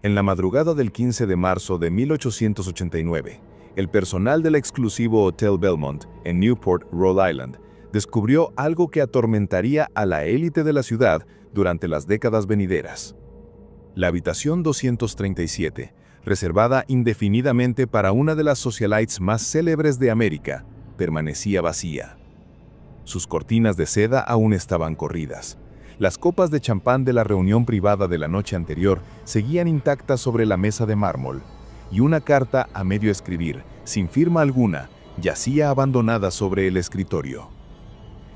En la madrugada del 15 de marzo de 1889, el personal del exclusivo Hotel Belmont en Newport, Rhode Island, descubrió algo que atormentaría a la élite de la ciudad durante las décadas venideras. La habitación 237, reservada indefinidamente para una de las socialites más célebres de América, permanecía vacía. Sus cortinas de seda aún estaban corridas. Las copas de champán de la reunión privada de la noche anterior seguían intactas sobre la mesa de mármol, y una carta a medio escribir, sin firma alguna, yacía abandonada sobre el escritorio.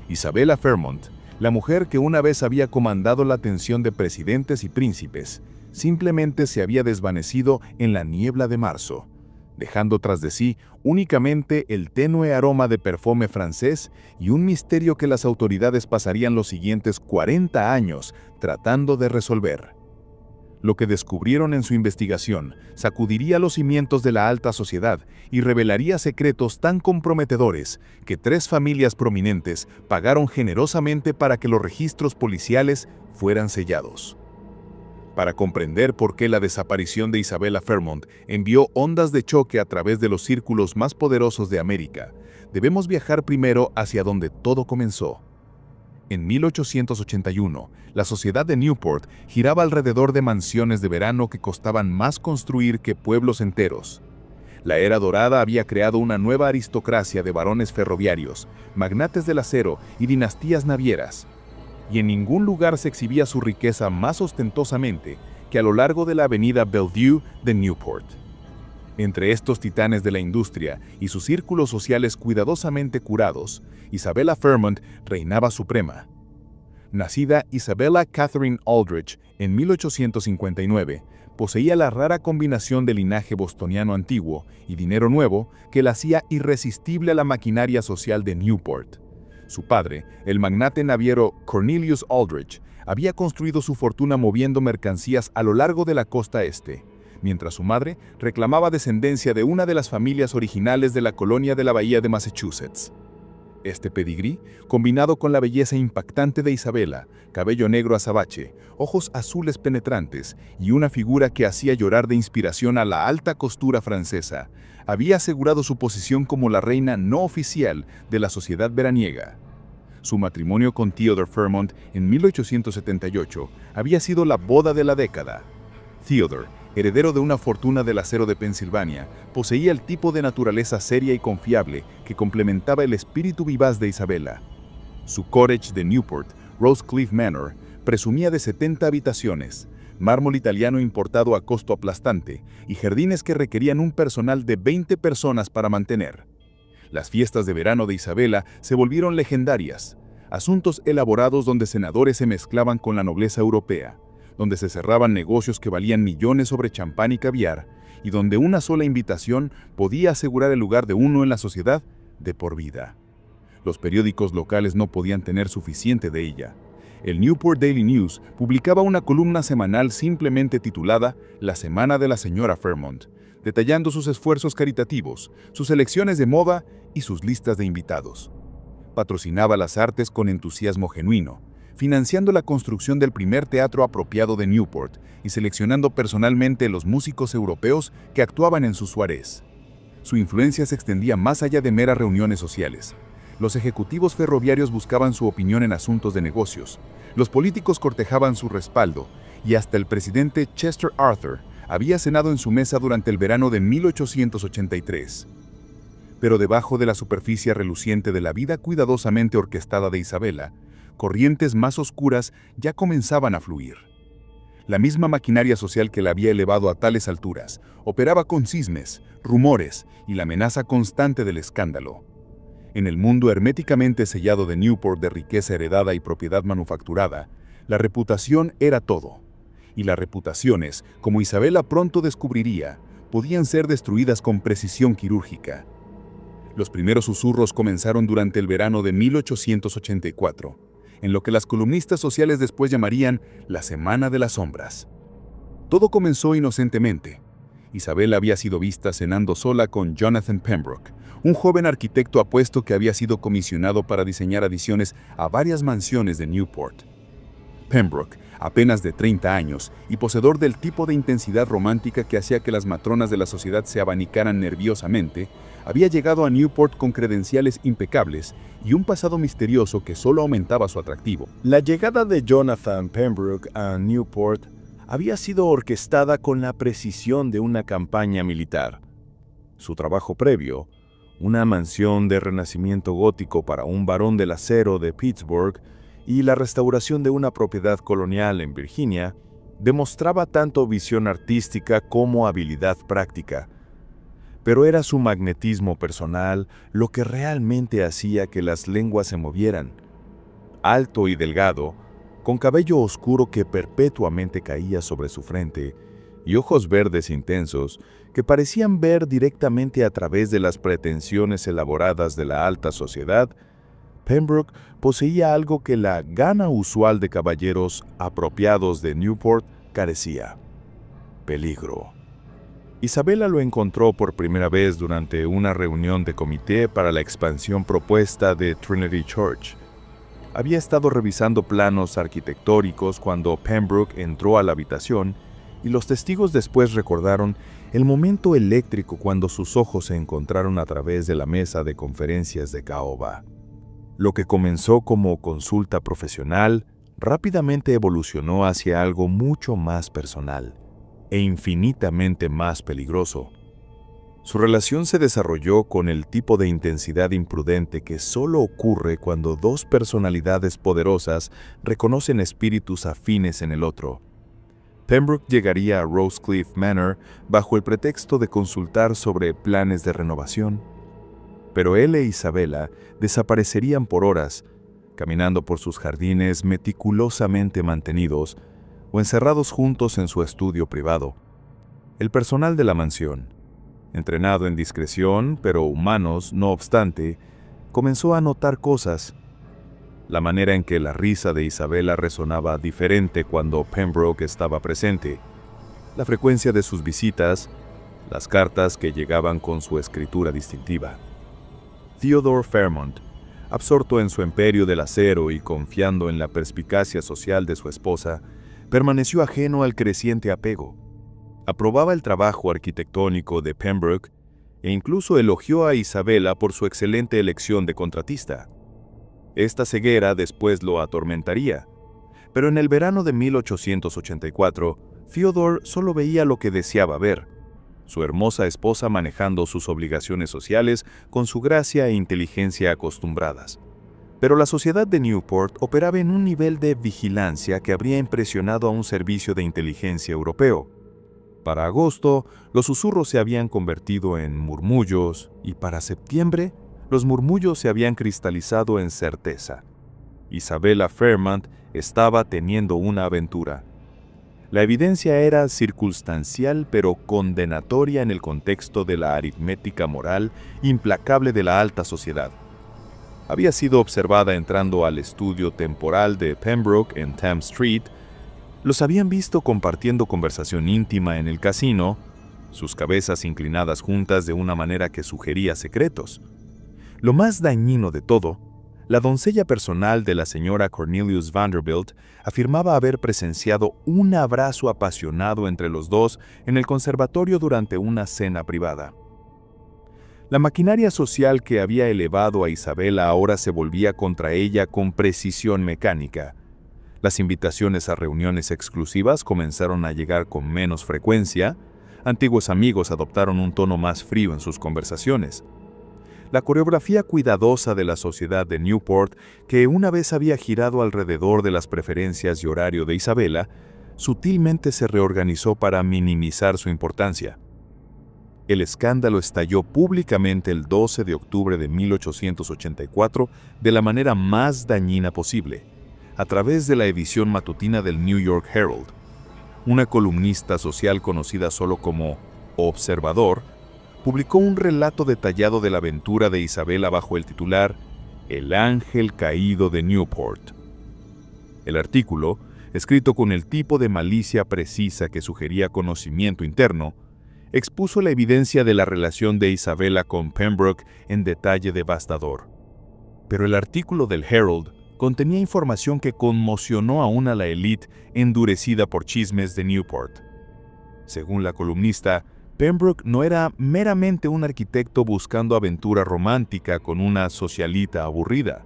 Isabella Fairmont, la mujer que una vez había comandado la atención de presidentes y príncipes, simplemente se había desvanecido en la niebla de marzo, dejando tras de sí únicamente el tenue aroma de perfume francés y un misterio que las autoridades pasarían los siguientes 40 años tratando de resolver. Lo que descubrieron en su investigación sacudiría los cimientos de la alta sociedad y revelaría secretos tan comprometedores que 3 familias prominentes pagaron generosamente para que los registros policiales fueran sellados. Para comprender por qué la desaparición de Isabella Fairmont envió ondas de choque a través de los círculos más poderosos de América, debemos viajar primero hacia donde todo comenzó. En 1881, la sociedad de Newport giraba alrededor de mansiones de verano que costaban más construir que pueblos enteros. La era dorada había creado una nueva aristocracia de varones ferroviarios, magnates del acero y dinastías navieras. Y en ningún lugar se exhibía su riqueza más ostentosamente que a lo largo de la avenida Bellevue de Newport. Entre estos titanes de la industria y sus círculos sociales cuidadosamente curados, Isabella Fairmont reinaba suprema. Nacida Isabella Catherine Aldrich en 1859, poseía la rara combinación de linaje bostoniano antiguo y dinero nuevo que la hacía irresistible a la maquinaria social de Newport. Su padre, el magnate naviero Cornelius Aldrich, había construido su fortuna moviendo mercancías a lo largo de la costa este, mientras su madre reclamaba descendencia de una de las familias originales de la colonia de la Bahía de Massachusetts. Este pedigrí, combinado con la belleza impactante de Isabella, cabello negro azabache, ojos azules penetrantes y una figura que hacía llorar de inspiración a la alta costura francesa, había asegurado su posición como la reina no oficial de la sociedad veraniega. Su matrimonio con Theodore Fairmont en 1878 había sido la boda de la década. Theodore, heredero de una fortuna del acero de Pensilvania, poseía el tipo de naturaleza seria y confiable que complementaba el espíritu vivaz de Isabella. Su cottage de Newport, Rosecliff Manor, presumía de 70 habitaciones, mármol italiano importado a costo aplastante y jardines que requerían un personal de 20 personas para mantener. Las fiestas de verano de Isabella se volvieron legendarias, asuntos elaborados donde senadores se mezclaban con la nobleza europea, donde se cerraban negocios que valían millones sobre champán y caviar, y donde una sola invitación podía asegurar el lugar de uno en la sociedad de por vida. Los periódicos locales no podían tener suficiente de ella. El Newport Daily News publicaba una columna semanal simplemente titulada La Semana de la Señora Fairmont, detallando sus esfuerzos caritativos, sus elecciones de moda y sus listas de invitados. Patrocinaba las artes con entusiasmo genuino, financiando la construcción del primer teatro apropiado de Newport y seleccionando personalmente los músicos europeos que actuaban en sus soirées. Su influencia se extendía más allá de meras reuniones sociales. Los ejecutivos ferroviarios buscaban su opinión en asuntos de negocios, los políticos cortejaban su respaldo, y hasta el presidente Chester Arthur había cenado en su mesa durante el verano de 1883. Pero debajo de la superficie reluciente de la vida cuidadosamente orquestada de Isabella, corrientes más oscuras ya comenzaban a fluir. La misma maquinaria social que la había elevado a tales alturas operaba con cisnes, rumores y la amenaza constante del escándalo. En el mundo herméticamente sellado de Newport de riqueza heredada y propiedad manufacturada, la reputación era todo. Y las reputaciones, como Isabella pronto descubriría, podían ser destruidas con precisión quirúrgica. Los primeros susurros comenzaron durante el verano de 1884, en lo que las columnistas sociales después llamarían la Semana de las Sombras. Todo comenzó inocentemente. Isabella había sido vista cenando sola con Jonathan Pembroke, un joven arquitecto apuesto que había sido comisionado para diseñar adiciones a varias mansiones de Newport. Pembroke, apenas de 30 años y poseedor del tipo de intensidad romántica que hacía que las matronas de la sociedad se abanicaran nerviosamente, había llegado a Newport con credenciales impecables y un pasado misterioso que solo aumentaba su atractivo. La llegada de Jonathan Pembroke a Newport había sido orquestada con la precisión de una campaña militar. Su trabajo previo, una mansión de renacimiento gótico para un barón del acero de Pittsburgh y la restauración de una propiedad colonial en Virginia, demostraba tanto visión artística como habilidad práctica. Pero era su magnetismo personal lo que realmente hacía que las lenguas se movieran. Alto y delgado, con cabello oscuro que perpetuamente caía sobre su frente y ojos verdes intensos que parecían ver directamente a través de las pretensiones elaboradas de la alta sociedad, Pembroke poseía algo que la gana usual de caballeros apropiados de Newport carecía: peligro. Isabella lo encontró por primera vez durante una reunión de comité para la expansión propuesta de Trinity Church. Había estado revisando planos arquitectónicos cuando Pembroke entró a la habitación y los testigos después recordaron el momento eléctrico cuando sus ojos se encontraron a través de la mesa de conferencias de caoba. Lo que comenzó como consulta profesional rápidamente evolucionó hacia algo mucho más personal e infinitamente más peligroso. Su relación se desarrolló con el tipo de intensidad imprudente que solo ocurre cuando dos personalidades poderosas reconocen espíritus afines en el otro. Pembroke llegaría a Rosecliff Manor bajo el pretexto de consultar sobre planes de renovación, pero él e Isabella desaparecerían por horas, caminando por sus jardines meticulosamente mantenidos o encerrados juntos en su estudio privado. El personal de la mansión, entrenado en discreción, pero humanos, no obstante, comenzó a notar cosas. La manera en que la risa de Isabella resonaba diferente cuando Pembroke estaba presente, la frecuencia de sus visitas, las cartas que llegaban con su escritura distintiva. Theodore Fairmont, absorto en su imperio del acero y confiando en la perspicacia social de su esposa, permaneció ajeno al creciente apego. Aprobaba el trabajo arquitectónico de Pembroke e incluso elogió a Isabella por su excelente elección de contratista. Esta ceguera después lo atormentaría, pero en el verano de 1884, Theodore solo veía lo que deseaba ver: su hermosa esposa manejando sus obligaciones sociales con su gracia e inteligencia acostumbradas. Pero la sociedad de Newport operaba en un nivel de vigilancia que habría impresionado a un servicio de inteligencia europeo. Para agosto, los susurros se habían convertido en murmullos y para septiembre, los murmullos se habían cristalizado en certeza. Isabella Fairmont estaba teniendo una aventura. La evidencia era circunstancial pero condenatoria en el contexto de la aritmética moral implacable de la alta sociedad. Había sido observada entrando al estudio temporal de Pembroke en Thames Street. Los habían visto compartiendo conversación íntima en el casino, sus cabezas inclinadas juntas de una manera que sugería secretos. Lo más dañino de todo, la doncella personal de la señora Cornelius Vanderbilt afirmaba haber presenciado un abrazo apasionado entre los dos en el conservatorio durante una cena privada. La maquinaria social que había elevado a Isabella ahora se volvía contra ella con precisión mecánica. Las invitaciones a reuniones exclusivas comenzaron a llegar con menos frecuencia. Antiguos amigos adoptaron un tono más frío en sus conversaciones. La coreografía cuidadosa de la sociedad de Newport, que una vez había girado alrededor de las preferencias y horario de Isabella, sutilmente se reorganizó para minimizar su importancia. El escándalo estalló públicamente el 12 de octubre de 1884 de la manera más dañina posible, a través de la edición matutina del New York Herald. Una columnista social conocida solo como Observador publicó un relato detallado de la aventura de Isabella bajo el titular El ángel caído de Newport. El artículo, escrito con el tipo de malicia precisa que sugería conocimiento interno, expuso la evidencia de la relación de Isabella con Pembroke en detalle devastador. Pero el artículo del Herald contenía información que conmocionó aún a la élite endurecida por chismes de Newport. Según la columnista, Pembroke no era meramente un arquitecto buscando aventura romántica con una socialita aburrida.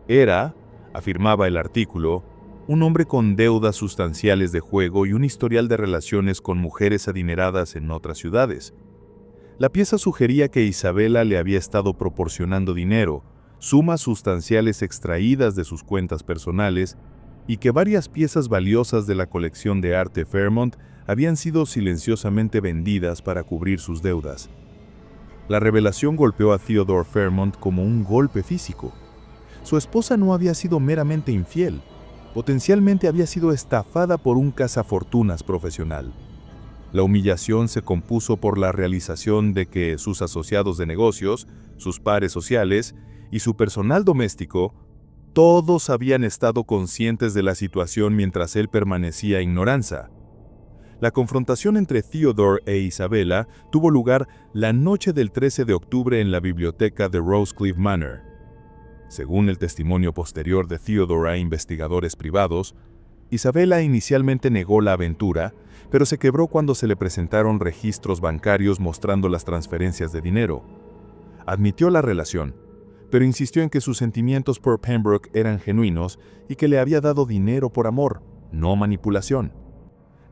Era, afirmaba el artículo, un hombre con deudas sustanciales de juego y un historial de relaciones con mujeres adineradas en otras ciudades. La pieza sugería que Isabella le había estado proporcionando dinero, sumas sustanciales extraídas de sus cuentas personales, y que varias piezas valiosas de la colección de arte Fairmont habían sido silenciosamente vendidas para cubrir sus deudas. La revelación golpeó a Theodore Fairmont como un golpe físico. Su esposa no había sido meramente infiel, potencialmente había sido estafada por un cazafortunas profesional. La humillación se compuso por la realización de que sus asociados de negocios, sus pares sociales y su personal doméstico, todos habían estado conscientes de la situación mientras él permanecía en ignorancia. La confrontación entre Theodore e Isabella tuvo lugar la noche del 13 de octubre en la biblioteca de Rosecliff Manor. Según el testimonio posterior de Theodore a investigadores privados, Isabella inicialmente negó la aventura, pero se quebró cuando se le presentaron registros bancarios mostrando las transferencias de dinero. Admitió la relación, pero insistió en que sus sentimientos por Pembroke eran genuinos y que le había dado dinero por amor, no manipulación.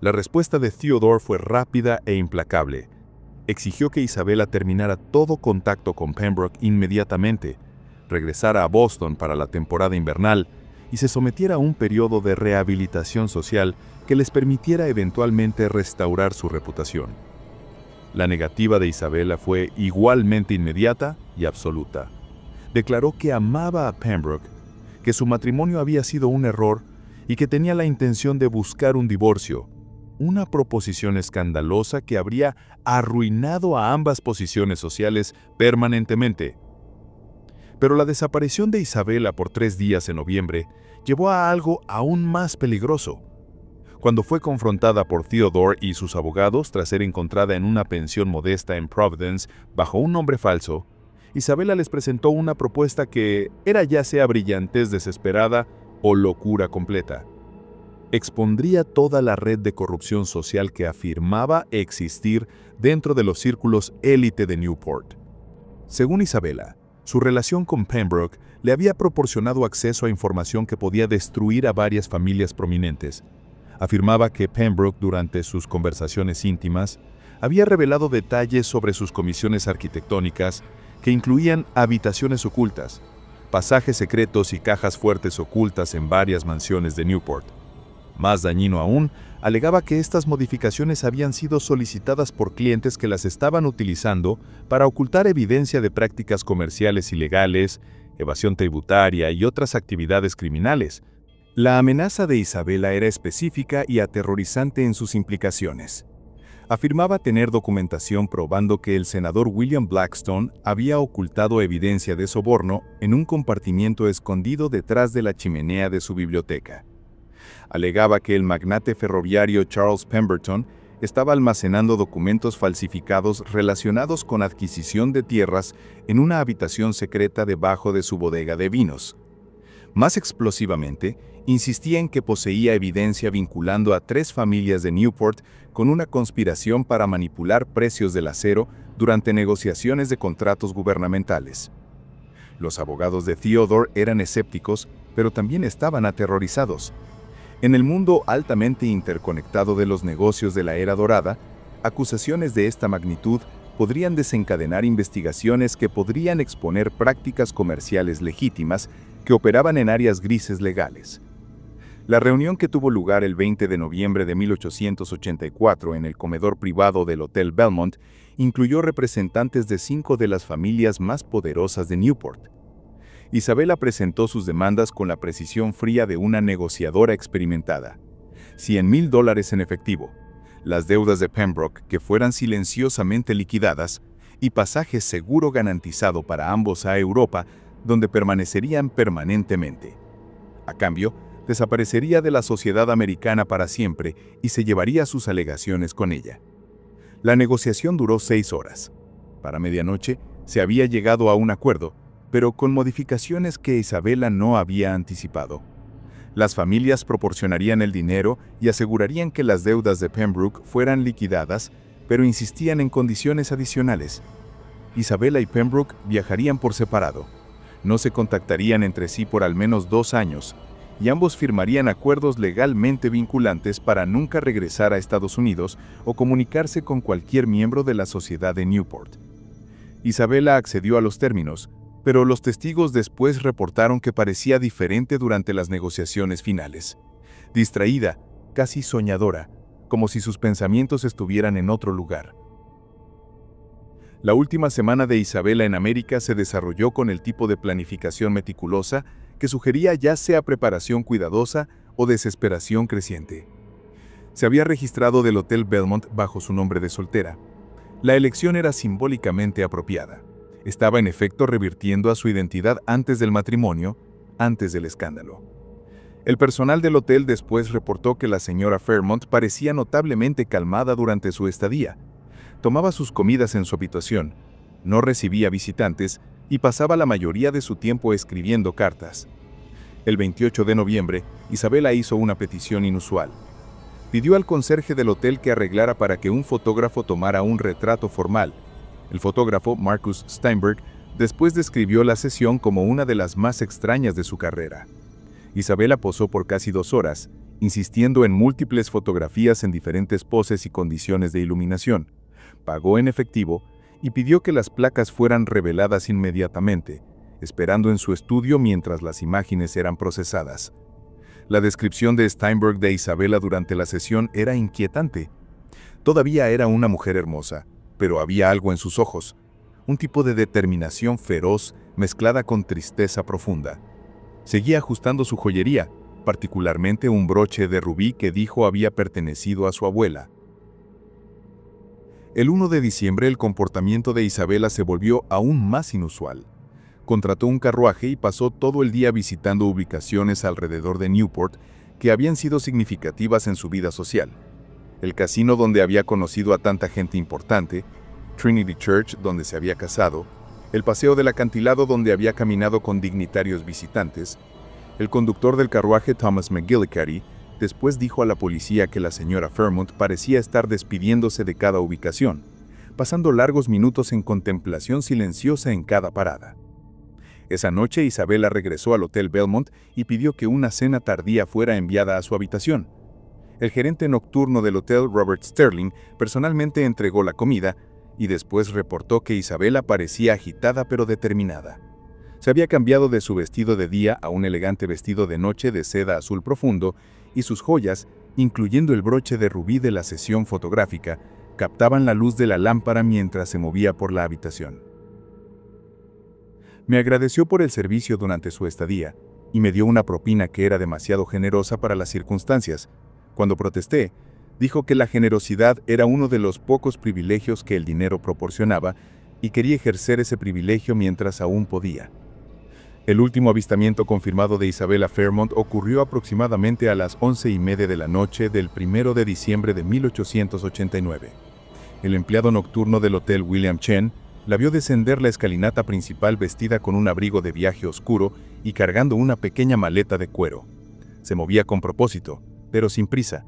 La respuesta de Theodore fue rápida e implacable. Exigió que Isabella terminara todo contacto con Pembroke inmediatamente, regresara a Boston para la temporada invernal y se sometiera a un periodo de rehabilitación social que les permitiera eventualmente restaurar su reputación. La negativa de Isabella fue igualmente inmediata y absoluta. Declaró que amaba a Pembroke, que su matrimonio había sido un error y que tenía la intención de buscar un divorcio, una proposición escandalosa que habría arruinado a ambas posiciones sociales permanentemente. Pero la desaparición de Isabella por 3 días en noviembre llevó a algo aún más peligroso. Cuando fue confrontada por Theodore y sus abogados tras ser encontrada en una pensión modesta en Providence bajo un nombre falso, Isabella les presentó una propuesta que era ya sea brillantez desesperada o locura completa. Expondría toda la red de corrupción social que afirmaba existir dentro de los círculos élite de Newport. Según Isabella, su relación con Pembroke le había proporcionado acceso a información que podía destruir a varias familias prominentes. Afirmaba que Pembroke, durante sus conversaciones íntimas, había revelado detalles sobre sus comisiones arquitectónicas que incluían habitaciones ocultas, pasajes secretos y cajas fuertes ocultas en varias mansiones de Newport. Más dañino aún, alegaba que estas modificaciones habían sido solicitadas por clientes que las estaban utilizando para ocultar evidencia de prácticas comerciales ilegales, evasión tributaria y otras actividades criminales. La amenaza de Isabella era específica y aterrorizante en sus implicaciones. Afirmaba tener documentación probando que el senador William Blackstone había ocultado evidencia de soborno en un compartimiento escondido detrás de la chimenea de su biblioteca. Alegaba que el magnate ferroviario Charles Pemberton estaba almacenando documentos falsificados relacionados con adquisición de tierras en una habitación secreta debajo de su bodega de vinos. Más explosivamente, insistía en que poseía evidencia vinculando a 3 familias de Newport con una conspiración para manipular precios del acero durante negociaciones de contratos gubernamentales. Los abogados de Theodore eran escépticos, pero también estaban aterrorizados. En el mundo altamente interconectado de los negocios de la era dorada, acusaciones de esta magnitud podrían desencadenar investigaciones que podrían exponer prácticas comerciales legítimas que operaban en áreas grises legales. La reunión que tuvo lugar el 20 de noviembre de 1884 en el comedor privado del Hotel Belmont incluyó representantes de 5 de las familias más poderosas de Newport. Isabella presentó sus demandas con la precisión fría de una negociadora experimentada. $100,000 en efectivo, las deudas de Pembroke que fueran silenciosamente liquidadas y pasaje seguro garantizado para ambos a Europa, donde permanecerían permanentemente. A cambio, desaparecería de la sociedad americana para siempre y se llevaría sus alegaciones con ella. La negociación duró 6 horas. Para medianoche se había llegado a un acuerdo, pero con modificaciones que Isabella no había anticipado. Las familias proporcionarían el dinero y asegurarían que las deudas de Pembroke fueran liquidadas, pero insistían en condiciones adicionales. Isabella y Pembroke viajarían por separado. No se contactarían entre sí por al menos 2 años, y ambos firmarían acuerdos legalmente vinculantes para nunca regresar a Estados Unidos o comunicarse con cualquier miembro de la sociedad de Newport. Isabella accedió a los términos, pero los testigos después reportaron que parecía diferente durante las negociaciones finales. Distraída, casi soñadora, como si sus pensamientos estuvieran en otro lugar. La última semana de Isabella en América se desarrolló con el tipo de planificación meticulosa que sugería ya sea preparación cuidadosa o desesperación creciente. Se había registrado del Hotel Belmont bajo su nombre de soltera. La elección era simbólicamente apropiada. Estaba en efecto revirtiendo a su identidad antes del matrimonio, antes del escándalo. El personal del hotel después reportó que la señora Fairmont parecía notablemente calmada durante su estadía. Tomaba sus comidas en su habitación, no recibía visitantes y pasaba la mayoría de su tiempo escribiendo cartas. El 28 de noviembre, Isabella hizo una petición inusual. Pidió al conserje del hotel que arreglara para que un fotógrafo tomara un retrato formal. El fotógrafo, Marcus Steinberg, después describió la sesión como una de las más extrañas de su carrera. Isabella posó por casi 2 horas, insistiendo en múltiples fotografías en diferentes poses y condiciones de iluminación. Pagó en efectivo y pidió que las placas fueran reveladas inmediatamente, esperando en su estudio mientras las imágenes eran procesadas. La descripción de Steinberg de Isabella durante la sesión era inquietante. Todavía era una mujer hermosa, pero había algo en sus ojos, un tipo de determinación feroz mezclada con tristeza profunda. Seguía ajustando su joyería, particularmente un broche de rubí que dijo había pertenecido a su abuela. El 1 de diciembre el comportamiento de Isabella se volvió aún más inusual. Contrató un carruaje y pasó todo el día visitando ubicaciones alrededor de Newport que habían sido significativas en su vida social. El casino donde había conocido a tanta gente importante, Trinity Church donde se había casado, el paseo del acantilado donde había caminado con dignitarios visitantes. El conductor del carruaje, Thomas McGillicuddy, después dijo a la policía que la señora Fairmont parecía estar despidiéndose de cada ubicación, pasando largos minutos en contemplación silenciosa en cada parada. Esa noche Isabella regresó al Hotel Belmont y pidió que una cena tardía fuera enviada a su habitación. El gerente nocturno del hotel, Robert Sterling, personalmente entregó la comida y después reportó que Isabella parecía agitada pero determinada. Se había cambiado de su vestido de día a un elegante vestido de noche de seda azul profundo y sus joyas, incluyendo el broche de rubí de la sesión fotográfica, captaban la luz de la lámpara mientras se movía por la habitación. Me agradeció por el servicio durante su estadía y me dio una propina que era demasiado generosa para las circunstancias. Cuando protesté, dijo que la generosidad era uno de los pocos privilegios que el dinero proporcionaba y quería ejercer ese privilegio mientras aún podía. El último avistamiento confirmado de Isabella Fairmont ocurrió aproximadamente a las 11:30 de la noche del 1 de diciembre de 1889. El empleado nocturno del hotel William Chen la vio descender la escalinata principal vestida con un abrigo de viaje oscuro y cargando una pequeña maleta de cuero. Se movía con propósito, pero sin prisa,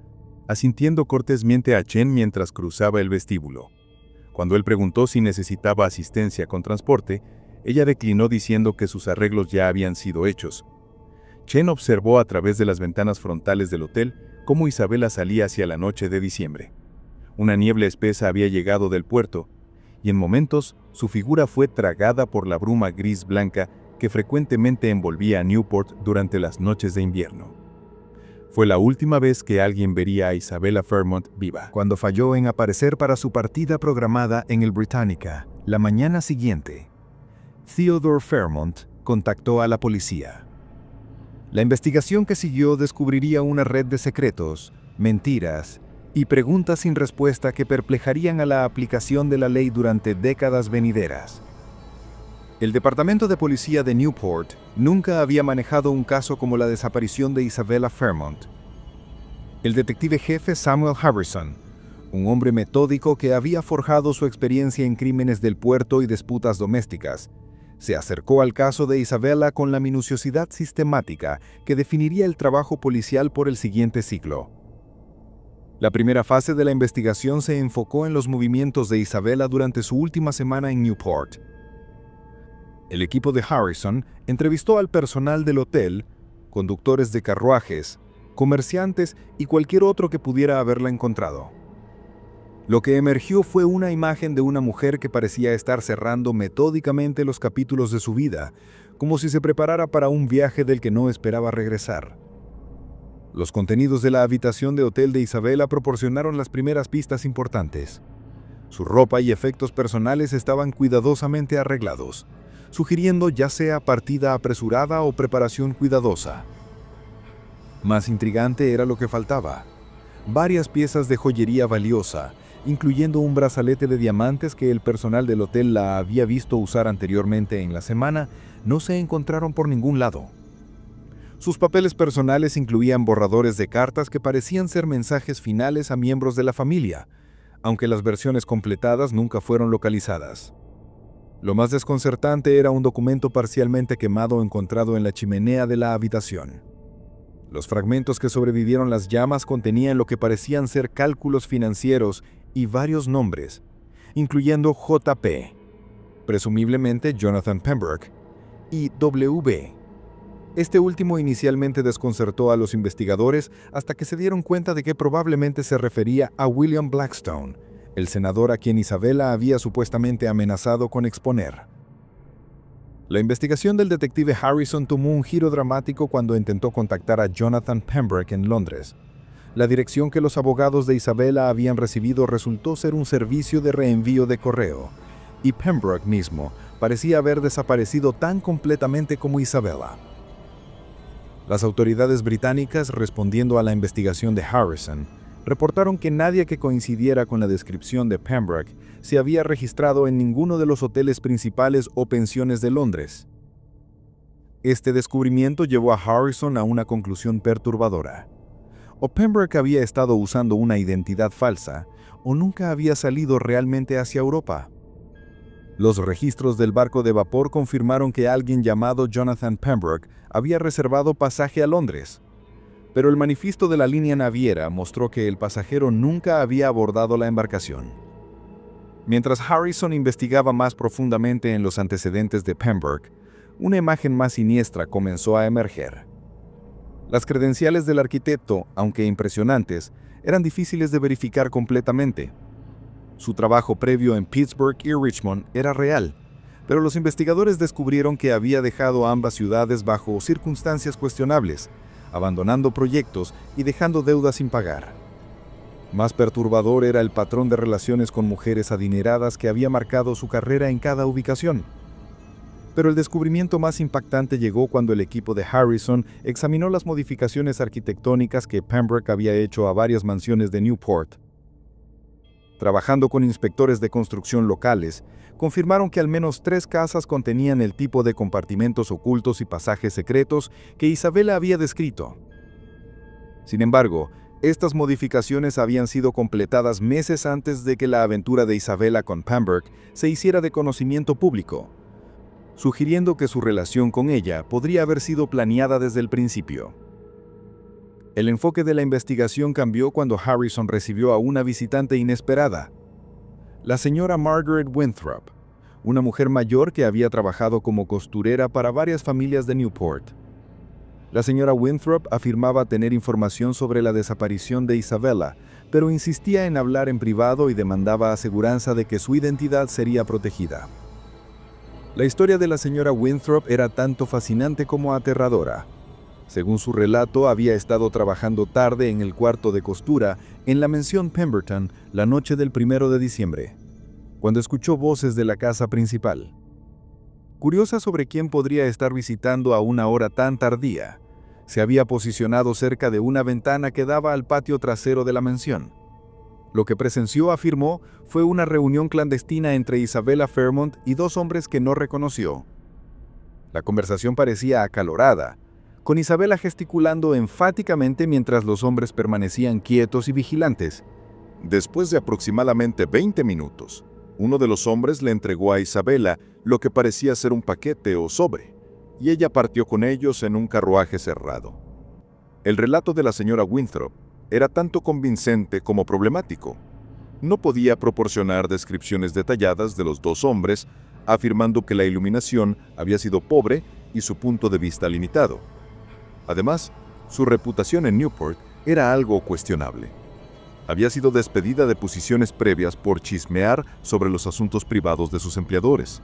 asintiendo cortésmente a Chen mientras cruzaba el vestíbulo. Cuando él preguntó si necesitaba asistencia con transporte, ella declinó diciendo que sus arreglos ya habían sido hechos. Chen observó a través de las ventanas frontales del hotel cómo Isabella salía hacia la noche de diciembre. Una niebla espesa había llegado del puerto, y en momentos su figura fue tragada por la bruma gris-blanca que frecuentemente envolvía a Newport durante las noches de invierno. Fue la última vez que alguien vería a Isabella Fairmont viva, cuando falló en aparecer para su partida programada en el Britannica la mañana siguiente. Theodore Fairmont contactó a la policía. La investigación que siguió descubriría una red de secretos, mentiras y preguntas sin respuesta que perplejarían a la aplicación de la ley durante décadas venideras. El Departamento de Policía de Newport nunca había manejado un caso como la desaparición de Isabella Fairmont. El detective jefe Samuel Harrison, un hombre metódico que había forjado su experiencia en crímenes del puerto y disputas domésticas, se acercó al caso de Isabella con la minuciosidad sistemática que definiría el trabajo policial por el siguiente siglo. La primera fase de la investigación se enfocó en los movimientos de Isabella durante su última semana en Newport. El equipo de Harrison entrevistó al personal del hotel, conductores de carruajes, comerciantes y cualquier otro que pudiera haberla encontrado. Lo que emergió fue una imagen de una mujer que parecía estar cerrando metódicamente los capítulos de su vida, como si se preparara para un viaje del que no esperaba regresar. Los contenidos de la habitación de hotel de Isabella proporcionaron las primeras pistas importantes. Su ropa y efectos personales estaban cuidadosamente arreglados, sugiriendo ya sea partida apresurada o preparación cuidadosa. Más intrigante era lo que faltaba: varias piezas de joyería valiosa, incluyendo un brazalete de diamantes que el personal del hotel la había visto usar anteriormente en la semana, no se encontraron por ningún lado. Sus papeles personales incluían borradores de cartas que parecían ser mensajes finales a miembros de la familia, aunque las versiones completadas nunca fueron localizadas. Lo más desconcertante era un documento parcialmente quemado encontrado en la chimenea de la habitación. Los fragmentos que sobrevivieron las llamas contenían lo que parecían ser cálculos financieros y varios nombres, incluyendo JP, presumiblemente Jonathan Pembroke, y WB. Este último inicialmente desconcertó a los investigadores hasta que se dieron cuenta de que probablemente se refería a William Blackstone, el senador a quien Isabella había supuestamente amenazado con exponer. La investigación del detective Harrison tomó un giro dramático cuando intentó contactar a Jonathan Pembroke en Londres. La dirección que los abogados de Isabella habían recibido resultó ser un servicio de reenvío de correo, y Pembroke mismo parecía haber desaparecido tan completamente como Isabella. Las autoridades británicas, respondiendo a la investigación de Harrison, reportaron que nadie que coincidiera con la descripción de Pembroke se había registrado en ninguno de los hoteles principales o pensiones de Londres. Este descubrimiento llevó a Harrison a una conclusión perturbadora. O Pembroke había estado usando una identidad falsa, o nunca había salido realmente hacia Europa. Los registros del barco de vapor confirmaron que alguien llamado Jonathan Pembroke había reservado pasaje a Londres, pero el manifiesto de la línea naviera mostró que el pasajero nunca había abordado la embarcación. Mientras Harrison investigaba más profundamente en los antecedentes de Pembroke, una imagen más siniestra comenzó a emerger. Las credenciales del arquitecto, aunque impresionantes, eran difíciles de verificar completamente. Su trabajo previo en Pittsburgh y Richmond era real, pero los investigadores descubrieron que había dejado ambas ciudades bajo circunstancias cuestionables, abandonando proyectos y dejando deudas sin pagar. Más perturbador era el patrón de relaciones con mujeres adineradas que había marcado su carrera en cada ubicación. Pero el descubrimiento más impactante llegó cuando el equipo de Harrison examinó las modificaciones arquitectónicas que Pembroke había hecho a varias mansiones de Newport. Trabajando con inspectores de construcción locales, confirmaron que al menos 3 casas contenían el tipo de compartimentos ocultos y pasajes secretos que Isabella había descrito. Sin embargo, estas modificaciones habían sido completadas meses antes de que la aventura de Isabella con Pembroke se hiciera de conocimiento público, sugiriendo que su relación con ella podría haber sido planeada desde el principio. El enfoque de la investigación cambió cuando Harrison recibió a una visitante inesperada, la señora Margaret Winthrop, una mujer mayor que había trabajado como costurera para varias familias de Newport. La señora Winthrop afirmaba tener información sobre la desaparición de Isabella, pero insistía en hablar en privado y demandaba aseguranza de que su identidad sería protegida. La historia de la señora Winthrop era tanto fascinante como aterradora. Según su relato, había estado trabajando tarde en el cuarto de costura en la mansión Pemberton la noche del 1 de diciembre, cuando escuchó voces de la casa principal. Curiosa sobre quién podría estar visitando a una hora tan tardía, se había posicionado cerca de una ventana que daba al patio trasero de la mansión. Lo que presenció, afirmó, fue una reunión clandestina entre Isabella Fairmont y 2 hombres que no reconoció. La conversación parecía acalorada, con Isabella gesticulando enfáticamente mientras los hombres permanecían quietos y vigilantes. Después de aproximadamente 20 minutos, Uno de los hombres le entregó a Isabela lo que parecía ser un paquete o sobre, y ella partió con ellos en un carruaje cerrado. El relato de la señora Winthrop era tanto convincente como problemático. No podía proporcionar descripciones detalladas de los dos hombres, afirmando que la iluminación había sido pobre y su punto de vista limitado. Además, su reputación en Newport era algo cuestionable. Había sido despedida de posiciones previas por chismear sobre los asuntos privados de sus empleadores.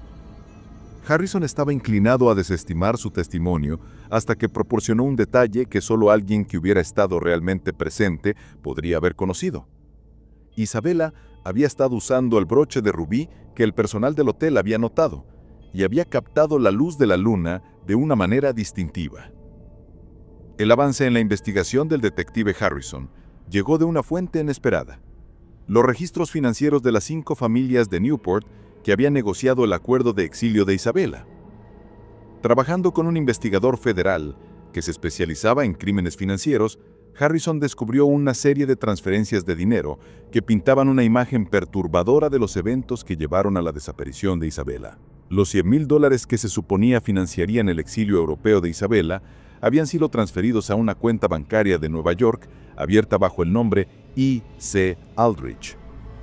Harrison estaba inclinado a desestimar su testimonio hasta que proporcionó un detalle que solo alguien que hubiera estado realmente presente podría haber conocido. Isabela había estado usando el broche de rubí que el personal del hotel había notado y había captado la luz de la luna de una manera distintiva. El avance en la investigación del detective Harrison llegó de una fuente inesperada: los registros financieros de las 5 familias de Newport que habían negociado el acuerdo de exilio de Isabela. Trabajando con un investigador federal que se especializaba en crímenes financieros, Harrison descubrió una serie de transferencias de dinero que pintaban una imagen perturbadora de los eventos que llevaron a la desaparición de Isabela. Los $100,000 que se suponía financiarían el exilio europeo de Isabela habían sido transferidos a una cuenta bancaria de Nueva York abierta bajo el nombre E.C. Aldrich,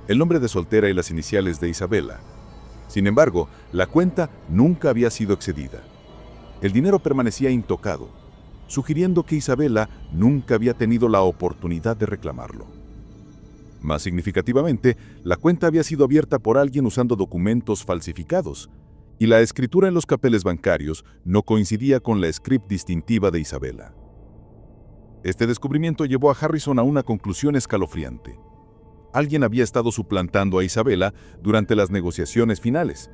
el nombre de soltera y las iniciales de Isabela. Sin embargo, la cuenta nunca había sido excedida. El dinero permanecía intocado, sugiriendo que Isabela nunca había tenido la oportunidad de reclamarlo. Más significativamente, la cuenta había sido abierta por alguien usando documentos falsificados, y la escritura en los papeles bancarios no coincidía con la script distintiva de Isabela. Este descubrimiento llevó a Harrison a una conclusión escalofriante. Alguien había estado suplantando a Isabela durante las negociaciones finales,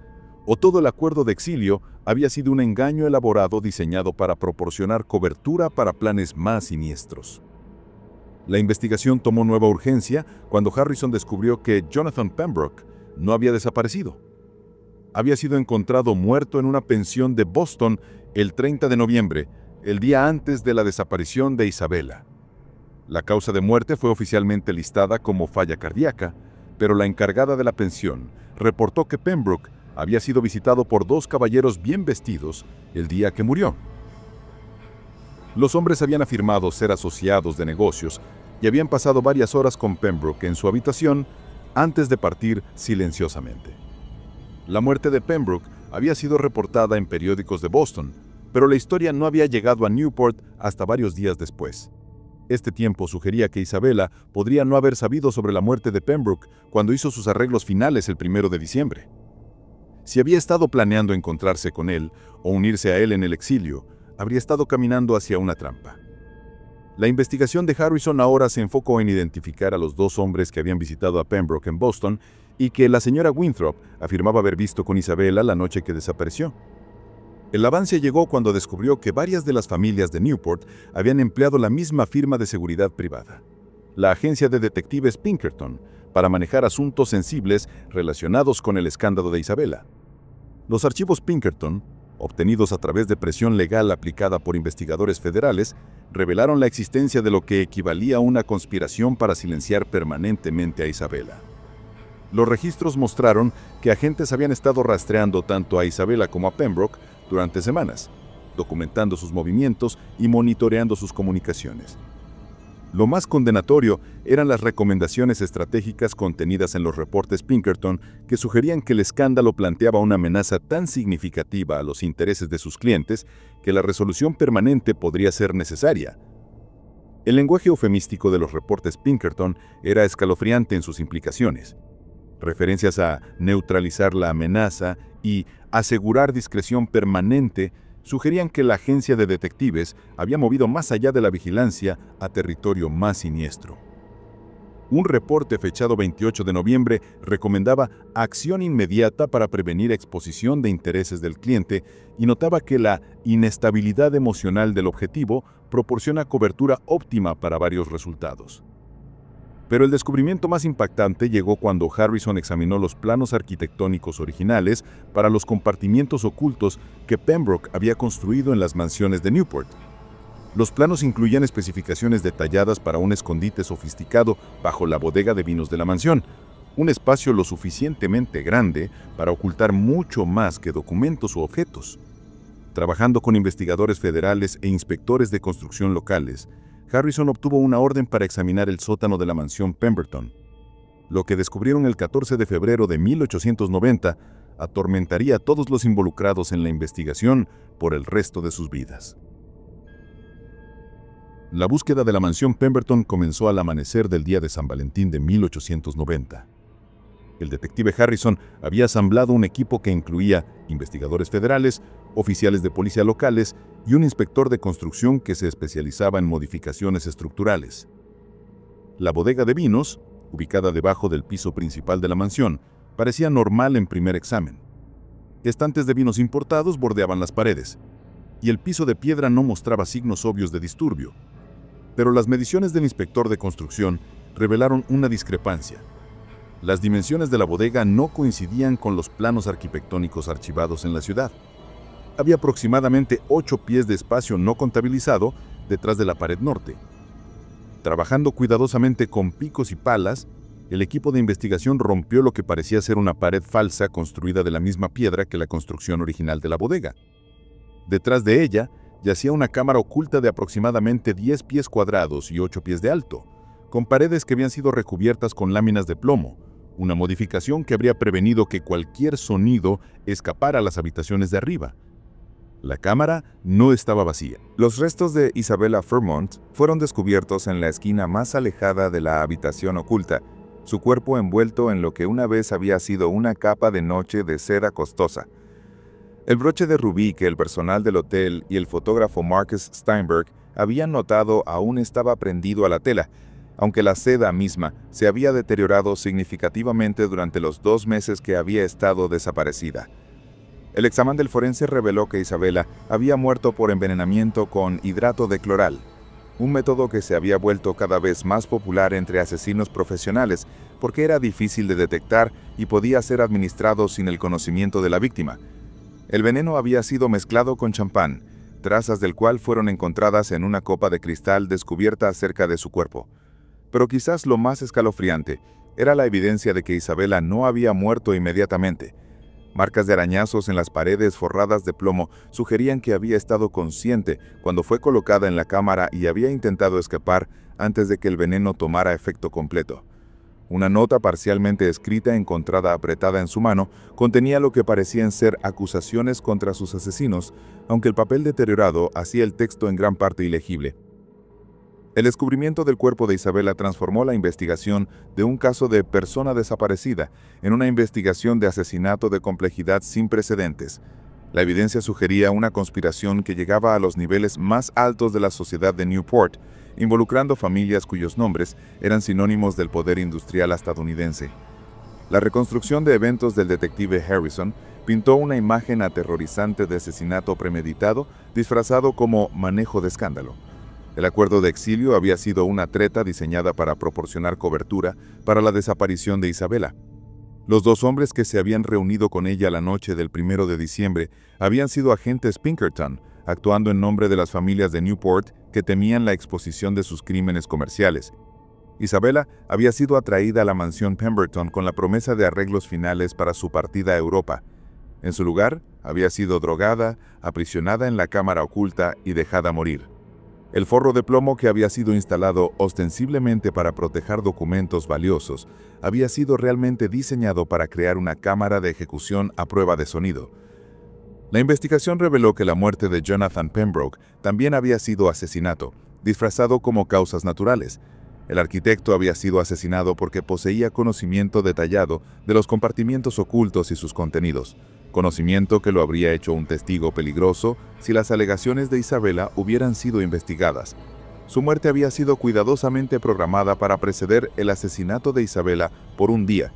o todo el acuerdo de exilio había sido un engaño elaborado diseñado para proporcionar cobertura para planes más siniestros. La investigación tomó nueva urgencia cuando Harrison descubrió que Jonathan Pembroke no había desaparecido. Había sido encontrado muerto en una pensión de Boston el 30 de noviembre, el día antes de la desaparición de Isabela. La causa de muerte fue oficialmente listada como falla cardíaca, pero la encargada de la pensión reportó que Pembroke había sido visitado por 2 caballeros bien vestidos el día que murió. Los hombres habían afirmado ser asociados de negocios y habían pasado varias horas con Pembroke en su habitación antes de partir silenciosamente. La muerte de Pembroke había sido reportada en periódicos de Boston, pero la historia no había llegado a Newport hasta varios días después. Este tiempo sugería que Isabela podría no haber sabido sobre la muerte de Pembroke cuando hizo sus arreglos finales el 1 de diciembre. Si había estado planeando encontrarse con él o unirse a él en el exilio, habría estado caminando hacia una trampa. La investigación de Harrison ahora se enfocó en identificar a los 2 hombres que habían visitado a Pembroke en Boston y que la señora Winthrop afirmaba haber visto con Isabela la noche que desapareció. El avance llegó cuando descubrió que varias de las familias de Newport habían empleado la misma firma de seguridad privada, la agencia de detectives Pinkerton, para manejar asuntos sensibles relacionados con el escándalo de Isabela. Los archivos Pinkerton, obtenidos a través de presión legal aplicada por investigadores federales, revelaron la existencia de lo que equivalía a una conspiración para silenciar permanentemente a Isabela. Los registros mostraron que agentes habían estado rastreando tanto a Isabela como a Pembroke durante semanas, documentando sus movimientos y monitoreando sus comunicaciones. Lo más condenatorio eran las recomendaciones estratégicas contenidas en los reportes Pinkerton que sugerían que el escándalo planteaba una amenaza tan significativa a los intereses de sus clientes que la resolución permanente podría ser necesaria. El lenguaje eufemístico de los reportes Pinkerton era escalofriante en sus implicaciones. Referencias a neutralizar la amenaza y asegurar discreción permanente sugerían que la agencia de detectives había movido más allá de la vigilancia a territorio más siniestro. Un reporte fechado 28 de noviembre recomendaba acción inmediata para prevenir exposición de intereses del cliente y notaba que la inestabilidad emocional del objetivo proporciona cobertura óptima para varios resultados. Pero el descubrimiento más impactante llegó cuando Harrison examinó los planos arquitectónicos originales para los compartimientos ocultos que Pembroke había construido en las mansiones de Newport. Los planos incluían especificaciones detalladas para un escondite sofisticado bajo la bodega de vinos de la mansión, un espacio lo suficientemente grande para ocultar mucho más que documentos u objetos. Trabajando con investigadores federales e inspectores de construcción locales, Harrison obtuvo una orden para examinar el sótano de la mansión Pemberton. Lo que descubrieron el 14 de febrero de 1890 atormentaría a todos los involucrados en la investigación por el resto de sus vidas. La búsqueda de la mansión Pemberton comenzó al amanecer del día de San Valentín de 1890. El detective Harrison había asamblado un equipo que incluía investigadores federales, oficiales de policía locales y un inspector de construcción que se especializaba en modificaciones estructurales. La bodega de vinos, ubicada debajo del piso principal de la mansión, parecía normal en primer examen. Estantes de vinos importados bordeaban las paredes, y el piso de piedra no mostraba signos obvios de disturbio. Pero las mediciones del inspector de construcción revelaron una discrepancia. Las dimensiones de la bodega no coincidían con los planos arquitectónicos archivados en la ciudad. Había aproximadamente 8 pies de espacio no contabilizado detrás de la pared norte. Trabajando cuidadosamente con picos y palas, el equipo de investigación rompió lo que parecía ser una pared falsa construida de la misma piedra que la construcción original de la bodega. Detrás de ella yacía una cámara oculta de aproximadamente 10 pies cuadrados y 8 pies de alto, con paredes que habían sido recubiertas con láminas de plomo, una modificación que habría prevenido que cualquier sonido escapara a las habitaciones de arriba. La cámara no estaba vacía. Los restos de Isabella Fremont fueron descubiertos en la esquina más alejada de la habitación oculta, su cuerpo envuelto en lo que una vez había sido una capa de noche de seda costosa. El broche de rubí que el personal del hotel y el fotógrafo Marcus Steinberg habían notado aún estaba prendido a la tela, aunque la seda misma se había deteriorado significativamente durante los 2 meses que había estado desaparecida. El examen del forense reveló que Isabella había muerto por envenenamiento con hidrato de cloral, un método que se había vuelto cada vez más popular entre asesinos profesionales porque era difícil de detectar y podía ser administrado sin el conocimiento de la víctima. El veneno había sido mezclado con champán, trazas del cual fueron encontradas en una copa de cristal descubierta cerca de su cuerpo. Pero quizás lo más escalofriante era la evidencia de que Isabella no había muerto inmediatamente. Marcas de arañazos en las paredes forradas de plomo sugerían que había estado consciente cuando fue colocada en la cámara y había intentado escapar antes de que el veneno tomara efecto completo. Una nota parcialmente escrita encontrada apretada en su mano contenía lo que parecían ser acusaciones contra sus asesinos, aunque el papel deteriorado hacía el texto en gran parte ilegible. El descubrimiento del cuerpo de Isabella transformó la investigación de un caso de persona desaparecida en una investigación de asesinato de complejidad sin precedentes. La evidencia sugería una conspiración que llegaba a los niveles más altos de la sociedad de Newport, involucrando familias cuyos nombres eran sinónimos del poder industrial estadounidense. La reconstrucción de eventos del detective Harrison pintó una imagen aterrorizante de asesinato premeditado disfrazado como manejo de escándalo. El acuerdo de exilio había sido una treta diseñada para proporcionar cobertura para la desaparición de Isabella. Los 2 hombres que se habían reunido con ella la noche del 1 de diciembre habían sido agentes Pinkerton, actuando en nombre de las familias de Newport que temían la exposición de sus crímenes comerciales. Isabella había sido atraída a la mansión Pemberton con la promesa de arreglos finales para su partida a Europa. En su lugar, había sido drogada, aprisionada en la cámara oculta y dejada morir. El forro de plomo que había sido instalado ostensiblemente para proteger documentos valiosos había sido realmente diseñado para crear una cámara de ejecución a prueba de sonido. La investigación reveló que la muerte de Jonathan Pembroke también había sido asesinato, disfrazado como causas naturales. El arquitecto había sido asesinado porque poseía conocimiento detallado de los compartimientos ocultos y sus contenidos, conocimiento que lo habría hecho un testigo peligroso si las alegaciones de Isabella hubieran sido investigadas. Su muerte había sido cuidadosamente programada para preceder el asesinato de Isabella por un día,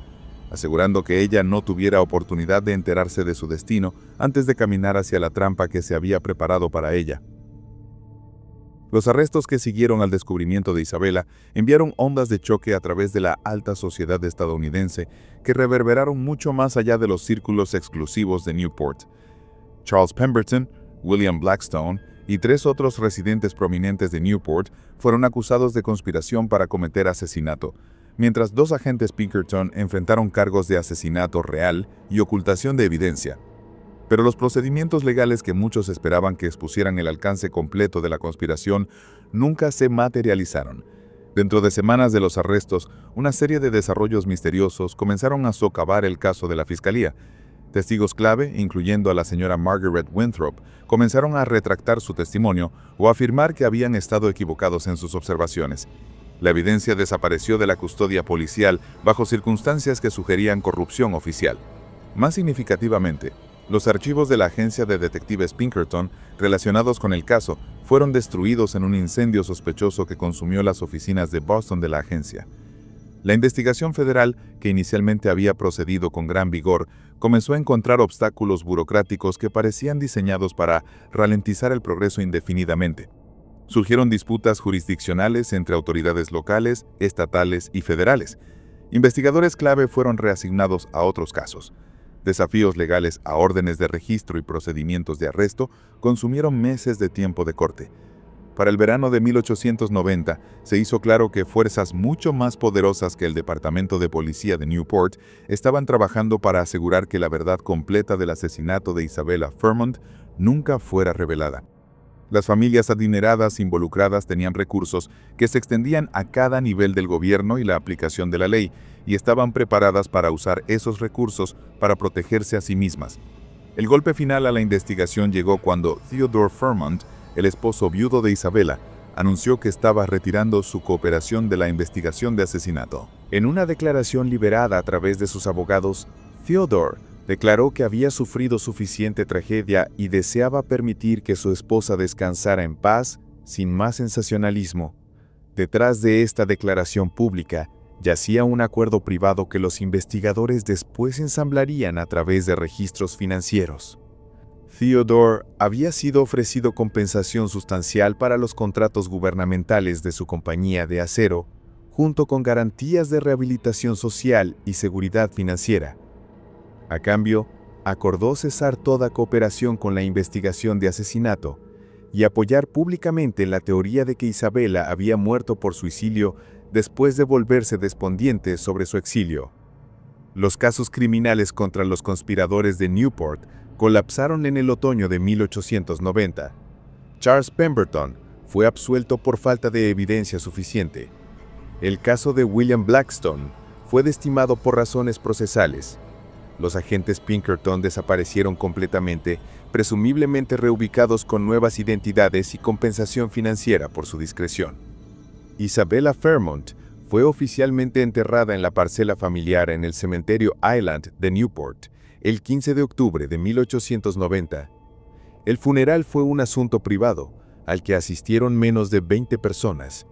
asegurando que ella no tuviera oportunidad de enterarse de su destino antes de caminar hacia la trampa que se había preparado para ella. Los arrestos que siguieron al descubrimiento de Isabella enviaron ondas de choque a través de la alta sociedad estadounidense que reverberaron mucho más allá de los círculos exclusivos de Newport. Charles Pemberton, William Blackstone y 3 otros residentes prominentes de Newport fueron acusados de conspiración para cometer asesinato, mientras dos agentes Pinkerton enfrentaron cargos de asesinato real y ocultación de evidencia. Pero los procedimientos legales que muchos esperaban que expusieran el alcance completo de la conspiración nunca se materializaron. Dentro de semanas de los arrestos, una serie de desarrollos misteriosos comenzaron a socavar el caso de la fiscalía. Testigos clave, incluyendo a la señora Margaret Winthrop, comenzaron a retractar su testimonio o a afirmar que habían estado equivocados en sus observaciones. La evidencia desapareció de la custodia policial bajo circunstancias que sugerían corrupción oficial. Más significativamente, los archivos de la agencia de detectives Pinkerton relacionados con el caso fueron destruidos en un incendio sospechoso que consumió las oficinas de Boston de la agencia. La investigación federal, que inicialmente había procedido con gran vigor, comenzó a encontrar obstáculos burocráticos que parecían diseñados para ralentizar el progreso indefinidamente. Surgieron disputas jurisdiccionales entre autoridades locales, estatales y federales. Investigadores clave fueron reasignados a otros casos. Desafíos legales a órdenes de registro y procedimientos de arresto consumieron meses de tiempo de corte. Para el verano de 1890, se hizo claro que fuerzas mucho más poderosas que el Departamento de Policía de Newport estaban trabajando para asegurar que la verdad completa del asesinato de Isabella Fairmont nunca fuera revelada. Las familias adineradas involucradas tenían recursos que se extendían a cada nivel del gobierno y la aplicación de la ley, y estaban preparadas para usar esos recursos para protegerse a sí mismas. El golpe final a la investigación llegó cuando Theodore Fairmont, el esposo viudo de Isabella, anunció que estaba retirando su cooperación de la investigación de asesinato. En una declaración liberada a través de sus abogados, Theodore declaró que había sufrido suficiente tragedia y deseaba permitir que su esposa descansara en paz, sin más sensacionalismo. Detrás de esta declaración pública, yacía un acuerdo privado que los investigadores después ensamblarían a través de registros financieros. Theodore había sido ofrecido compensación sustancial para los contratos gubernamentales de su compañía de acero, junto con garantías de rehabilitación social y seguridad financiera. A cambio, acordó cesar toda cooperación con la investigación de asesinato y apoyar públicamente la teoría de que Isabella había muerto por suicidio después de volverse despondiente sobre su exilio. Los casos criminales contra los conspiradores de Newport colapsaron en el otoño de 1890. Charles Pemberton fue absuelto por falta de evidencia suficiente. El caso de William Blackstone fue desestimado por razones procesales. Los agentes Pinkerton desaparecieron completamente, presumiblemente reubicados con nuevas identidades y compensación financiera por su discreción. Isabella Fairmont fue oficialmente enterrada en la parcela familiar en el cementerio Island de Newport el 15 de octubre de 1890. El funeral fue un asunto privado, al que asistieron menos de 20 personas.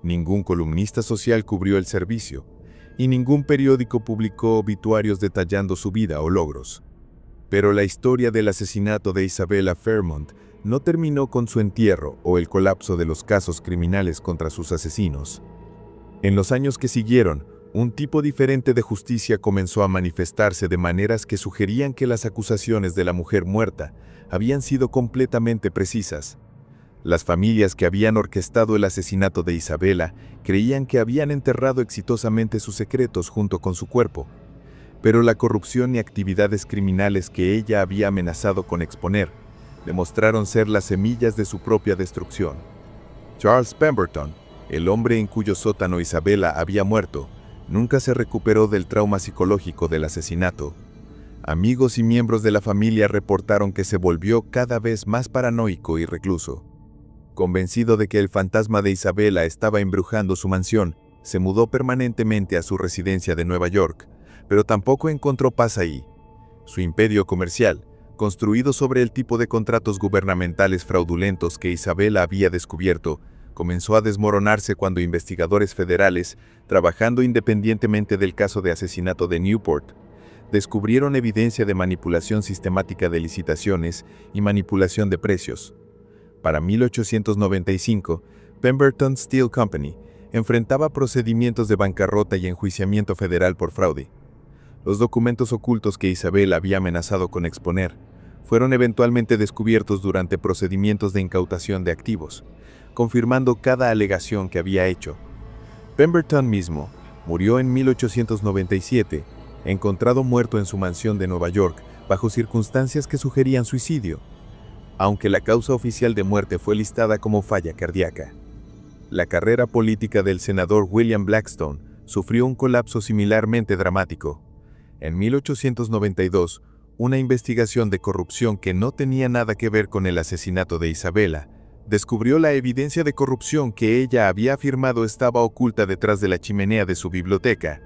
Ningún columnista social cubrió el servicio, y ningún periódico publicó obituarios detallando su vida o logros. Pero la historia del asesinato de Isabella Fairmont no terminó con su entierro o el colapso de los casos criminales contra sus asesinos. En los años que siguieron, un tipo diferente de justicia comenzó a manifestarse de maneras que sugerían que las acusaciones de la mujer muerta habían sido completamente precisas. Las familias que habían orquestado el asesinato de Isabella creían que habían enterrado exitosamente sus secretos junto con su cuerpo, pero la corrupción y actividades criminales que ella había amenazado con exponer demostraron ser las semillas de su propia destrucción. Charles Pemberton, el hombre en cuyo sótano Isabella había muerto, nunca se recuperó del trauma psicológico del asesinato. Amigos y miembros de la familia reportaron que se volvió cada vez más paranoico y recluso. Convencido de que el fantasma de Isabella estaba embrujando su mansión, se mudó permanentemente a su residencia de Nueva York, pero tampoco encontró paz ahí. Su imperio comercial, construido sobre el tipo de contratos gubernamentales fraudulentos que Isabella había descubierto, comenzó a desmoronarse cuando investigadores federales, trabajando independientemente del caso de asesinato de Newport, descubrieron evidencia de manipulación sistemática de licitaciones y manipulación de precios. Para 1895, Pemberton Steel Company enfrentaba procedimientos de bancarrota y enjuiciamiento federal por fraude. Los documentos ocultos que Isabella había amenazado con exponer fueron eventualmente descubiertos durante procedimientos de incautación de activos, confirmando cada alegación que había hecho. Pemberton mismo Murió en 1897, encontrado muerto en su mansión de Nueva York, bajo circunstancias que sugerían suicidio, aunque la causa oficial de muerte fue listada como falla cardíaca. La carrera política del senador William Blackstone sufrió un colapso similarmente dramático. En 1892, una investigación de corrupción que no tenía nada que ver con el asesinato de Isabella descubrió la evidencia de corrupción que ella había afirmado estaba oculta detrás de la chimenea de su biblioteca.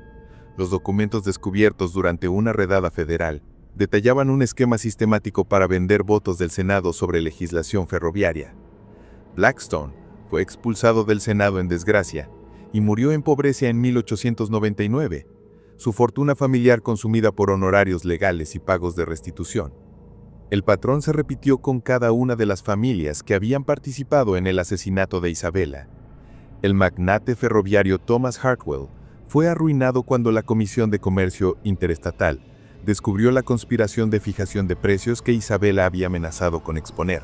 Los documentos descubiertos durante una redada federal detallaban un esquema sistemático para vender votos del Senado sobre legislación ferroviaria. Blackstone fue expulsado del Senado en desgracia y murió en pobreza en 1899, su fortuna familiar consumida por honorarios legales y pagos de restitución. El patrón se repitió con cada una de las familias que habían participado en el asesinato de Isabella. El magnate ferroviario Thomas Hartwell fue arruinado cuando la Comisión de Comercio Interestatal descubrió la conspiración de fijación de precios que Isabella había amenazado con exponer.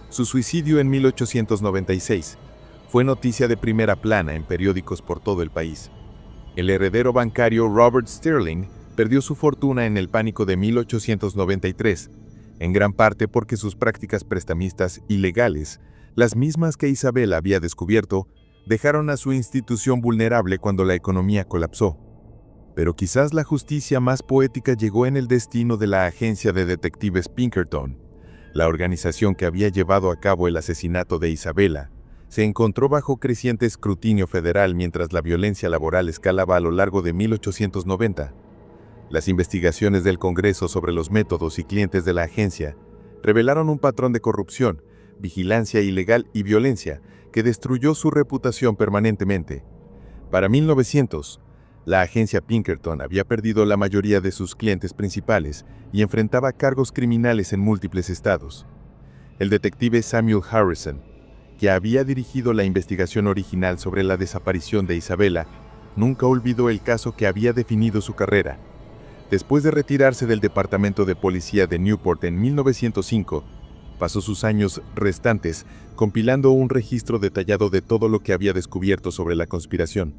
Su suicidio en 1896 fue noticia de primera plana en periódicos por todo el país. El heredero bancario Robert Sterling perdió su fortuna en el pánico de 1893, en gran parte porque sus prácticas prestamistas ilegales, las mismas que Isabella había descubierto, dejaron a su institución vulnerable cuando la economía colapsó. Pero quizás la justicia más poética llegó en el destino de la agencia de detectives Pinkerton. La organización que había llevado a cabo el asesinato de Isabella se encontró bajo creciente escrutinio federal mientras la violencia laboral escalaba a lo largo de 1890. Las investigaciones del Congreso sobre los métodos y clientes de la agencia revelaron un patrón de corrupción, vigilancia ilegal y violencia que destruyó su reputación permanentemente. Para 1900, la agencia Pinkerton había perdido la mayoría de sus clientes principales y enfrentaba cargos criminales en múltiples estados. El detective Samuel Harrison, que había dirigido la investigación original sobre la desaparición de Isabella, nunca olvidó el caso que había definido su carrera. Después de retirarse del Departamento de Policía de Newport en 1905, pasó sus años restantes compilando un registro detallado de todo lo que había descubierto sobre la conspiración.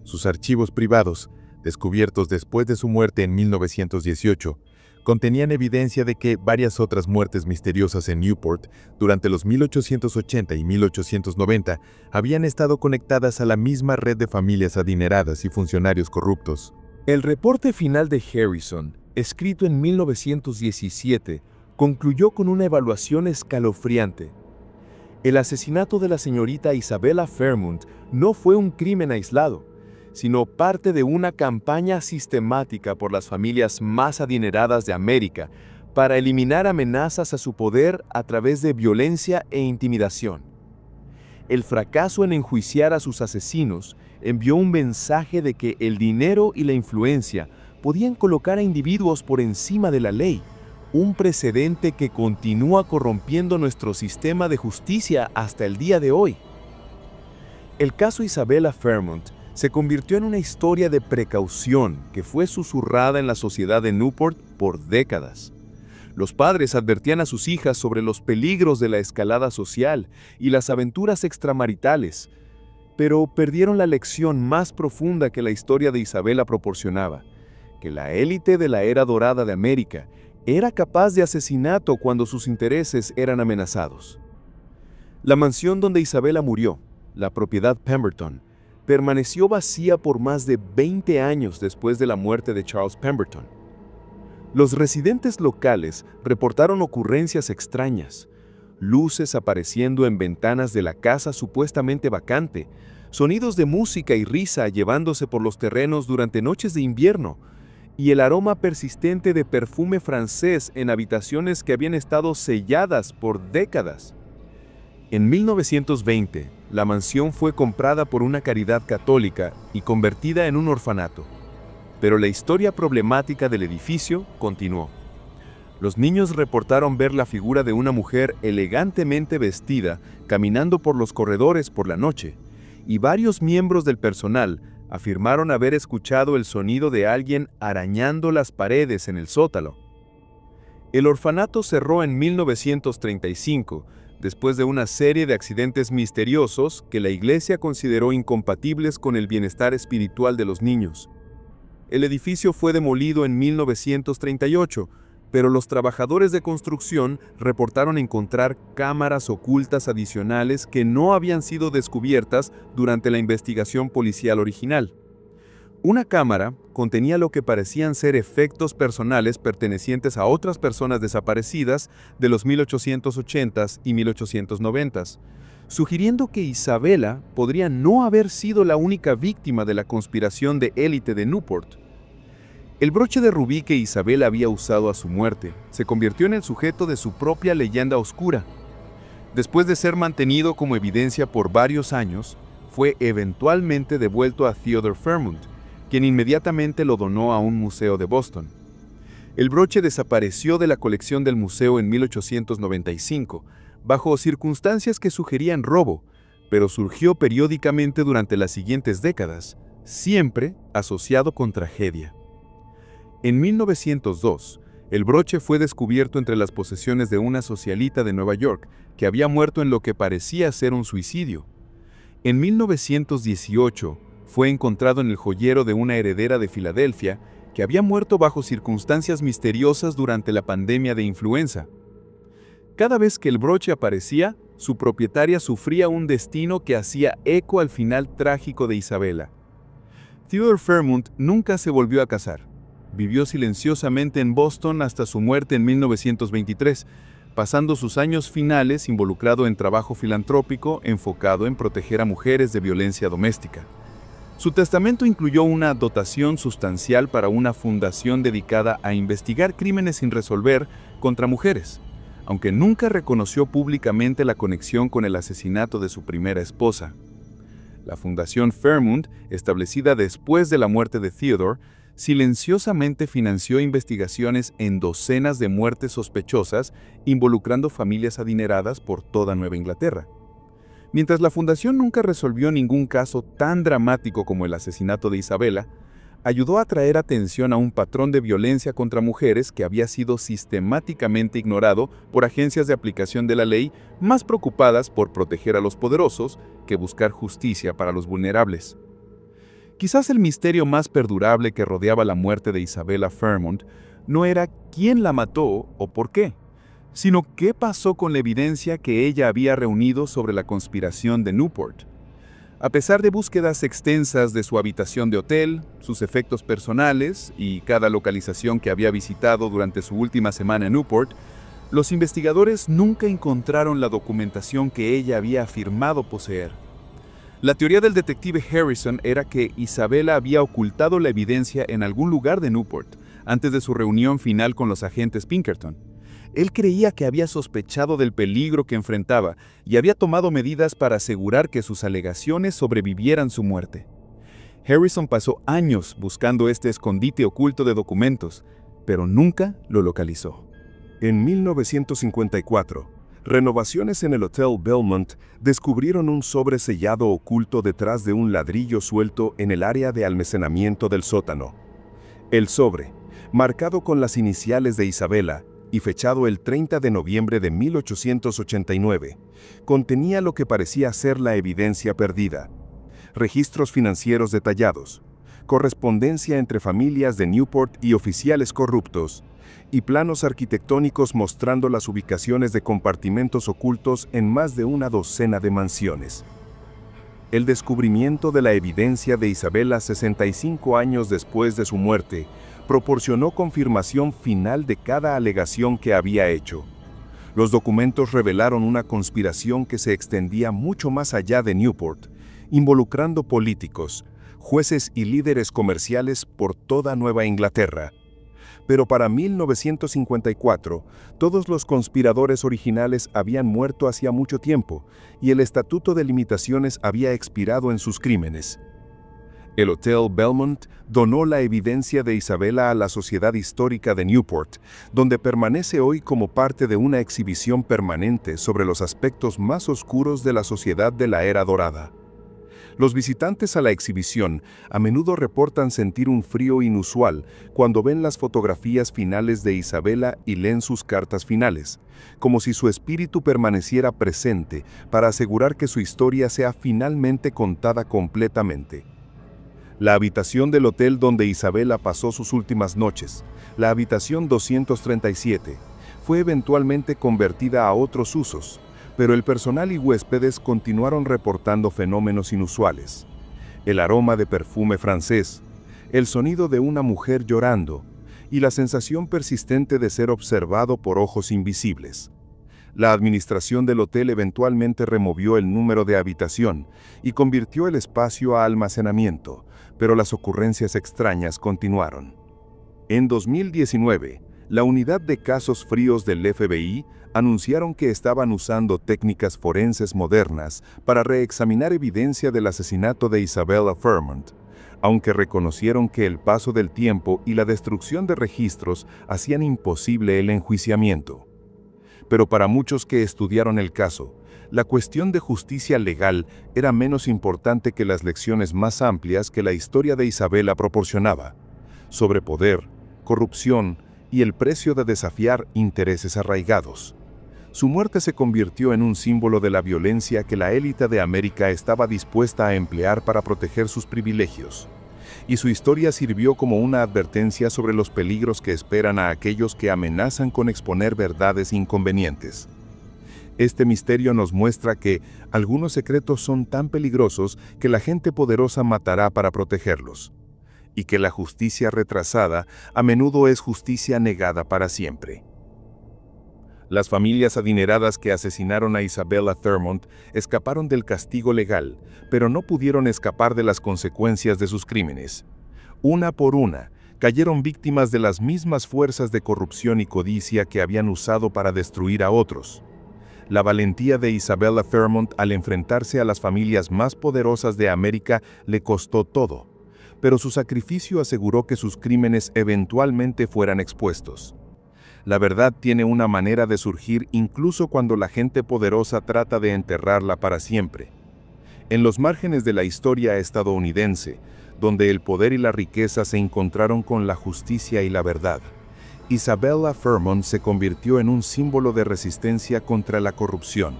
Sus archivos privados, descubiertos después de su muerte en 1918, contenían evidencia de que varias otras muertes misteriosas en Newport durante los 1880 y 1890 habían estado conectadas a la misma red de familias adineradas y funcionarios corruptos. El reporte final de Harrison, escrito en 1917, concluyó con una evaluación escalofriante. El asesinato de la señorita Isabella Fairmont no fue un crimen aislado, sino parte de una campaña sistemática por las familias más adineradas de América para eliminar amenazas a su poder a través de violencia e intimidación. El fracaso en enjuiciar a sus asesinos envió un mensaje de que el dinero y la influencia podían colocar a individuos por encima de la ley, un precedente que continúa corrompiendo nuestro sistema de justicia hasta el día de hoy. El caso Isabella Fairmont se convirtió en una historia de precaución que fue susurrada en la sociedad de Newport por décadas. Los padres advertían a sus hijas sobre los peligros de la escalada social y las aventuras extramaritales, pero perdieron la lección más profunda que la historia de Isabella proporcionaba, que la élite de la era dorada de América era capaz de asesinato cuando sus intereses eran amenazados. La mansión donde Isabella murió, la propiedad Pemberton, permaneció vacía por más de 20 años después de la muerte de Charles Pemberton. Los residentes locales reportaron ocurrencias extrañas, luces apareciendo en ventanas de la casa supuestamente vacante, sonidos de música y risa llevándose por los terrenos durante noches de invierno, y el aroma persistente de perfume francés en habitaciones que habían estado selladas por décadas. En 1920, la mansión fue comprada por una caridad católica y convertida en un orfanato. Pero la historia problemática del edificio continuó. Los niños reportaron ver la figura de una mujer elegantemente vestida caminando por los corredores por la noche, y varios miembros del personal afirmaron haber escuchado el sonido de alguien arañando las paredes en el sótano. El orfanato cerró en 1935, después de una serie de accidentes misteriosos que la iglesia consideró incompatibles con el bienestar espiritual de los niños. El edificio fue demolido en 1938, pero los trabajadores de construcción reportaron encontrar cámaras ocultas adicionales que no habían sido descubiertas durante la investigación policial original. Una cámara contenía lo que parecían ser efectos personales pertenecientes a otras personas desaparecidas de los 1880s y 1890s, sugiriendo que Isabella podría no haber sido la única víctima de la conspiración de élite de Newport. El broche de rubí que Isabella había usado a su muerte se convirtió en el sujeto de su propia leyenda oscura. Después de ser mantenido como evidencia por varios años, fue eventualmente devuelto a Theodore Fairmont, quien inmediatamente lo donó a un museo de Boston. El broche desapareció de la colección del museo en 1895, bajo circunstancias que sugerían robo, pero surgió periódicamente durante las siguientes décadas, siempre asociado con tragedia. En 1902, el broche fue descubierto entre las posesiones de una socialita de Nueva York que había muerto en lo que parecía ser un suicidio. En 1918, fue encontrado en el joyero de una heredera de Filadelfia que había muerto bajo circunstancias misteriosas durante la pandemia de influenza. Cada vez que el broche aparecía, su propietaria sufría un destino que hacía eco al final trágico de Isabella. Theodore Fairmont nunca se volvió a casar. Vivió silenciosamente en Boston hasta su muerte en 1923, pasando sus años finales involucrado en trabajo filantrópico enfocado en proteger a mujeres de violencia doméstica. Su testamento incluyó una dotación sustancial para una fundación dedicada a investigar crímenes sin resolver contra mujeres, aunque nunca reconoció públicamente la conexión con el asesinato de su primera esposa. La Fundación Fairmont, establecida después de la muerte de Theodore, silenciosamente financió investigaciones en docenas de muertes sospechosas involucrando familias adineradas por toda Nueva Inglaterra. Mientras la fundación nunca resolvió ningún caso tan dramático como el asesinato de Isabella, ayudó a atraer atención a un patrón de violencia contra mujeres que había sido sistemáticamente ignorado por agencias de aplicación de la ley más preocupadas por proteger a los poderosos que buscar justicia para los vulnerables. Quizás el misterio más perdurable que rodeaba la muerte de Isabella Fairmont no era quién la mató o por qué, sino qué pasó con la evidencia que ella había reunido sobre la conspiración de Newport. A pesar de búsquedas extensas de su habitación de hotel, sus efectos personales y cada localización que había visitado durante su última semana en Newport, los investigadores nunca encontraron la documentación que ella había afirmado poseer. La teoría del detective Harrison era que Isabella había ocultado la evidencia en algún lugar de Newport, antes de su reunión final con los agentes Pinkerton. Él creía que había sospechado del peligro que enfrentaba y había tomado medidas para asegurar que sus alegaciones sobrevivieran su muerte. Harrison pasó años buscando este escondite oculto de documentos, pero nunca lo localizó. En 1954, renovaciones en el Hotel Belmont descubrieron un sobre sellado oculto detrás de un ladrillo suelto en el área de almacenamiento del sótano. El sobre, marcado con las iniciales de Isabella y fechado el 30 de noviembre de 1889, contenía lo que parecía ser la evidencia perdida: registros financieros detallados, correspondencia entre familias de Newport y oficiales corruptos, y planos arquitectónicos mostrando las ubicaciones de compartimentos ocultos en más de una docena de mansiones. El descubrimiento de la evidencia de Isabella 65 años después de su muerte proporcionó confirmación final de cada alegación que había hecho. Los documentos revelaron una conspiración que se extendía mucho más allá de Newport, involucrando políticos, jueces y líderes comerciales por toda Nueva Inglaterra. Pero para 1954, todos los conspiradores originales habían muerto hacía mucho tiempo y el Estatuto de Limitaciones había expirado en sus crímenes. El Hotel Belmont donó la evidencia de Isabella a la Sociedad Histórica de Newport, donde permanece hoy como parte de una exhibición permanente sobre los aspectos más oscuros de la sociedad de la Era Dorada. Los visitantes a la exhibición a menudo reportan sentir un frío inusual cuando ven las fotografías finales de Isabella y leen sus cartas finales, como si su espíritu permaneciera presente para asegurar que su historia sea finalmente contada completamente. La habitación del hotel donde Isabella pasó sus últimas noches, la habitación 237, fue eventualmente convertida a otros usos, pero el personal y huéspedes continuaron reportando fenómenos inusuales. El aroma de perfume francés, el sonido de una mujer llorando y la sensación persistente de ser observado por ojos invisibles. La administración del hotel eventualmente removió el número de habitación y convirtió el espacio a almacenamiento, pero las ocurrencias extrañas continuaron. En 2019, la unidad de casos fríos del FBI anunciaron que estaban usando técnicas forenses modernas para reexaminar evidencia del asesinato de Isabella Fairmont, aunque reconocieron que el paso del tiempo y la destrucción de registros hacían imposible el enjuiciamiento. Pero para muchos que estudiaron el caso, la cuestión de justicia legal era menos importante que las lecciones más amplias que la historia de Isabella proporcionaba, sobre poder, corrupción y el precio de desafiar intereses arraigados. Su muerte se convirtió en un símbolo de la violencia que la élite de América estaba dispuesta a emplear para proteger sus privilegios, y su historia sirvió como una advertencia sobre los peligros que esperan a aquellos que amenazan con exponer verdades inconvenientes. Este misterio nos muestra que algunos secretos son tan peligrosos que la gente poderosa matará para protegerlos, y que la justicia retrasada a menudo es justicia negada para siempre. Las familias adineradas que asesinaron a Isabella Fairmont escaparon del castigo legal, pero no pudieron escapar de las consecuencias de sus crímenes. Una por una, cayeron víctimas de las mismas fuerzas de corrupción y codicia que habían usado para destruir a otros. La valentía de Isabella Fairmont al enfrentarse a las familias más poderosas de América le costó todo, pero su sacrificio aseguró que sus crímenes eventualmente fueran expuestos. La verdad tiene una manera de surgir incluso cuando la gente poderosa trata de enterrarla para siempre. En los márgenes de la historia estadounidense, donde el poder y la riqueza se encontraron con la justicia y la verdad, Isabella Fairmont se convirtió en un símbolo de resistencia contra la corrupción.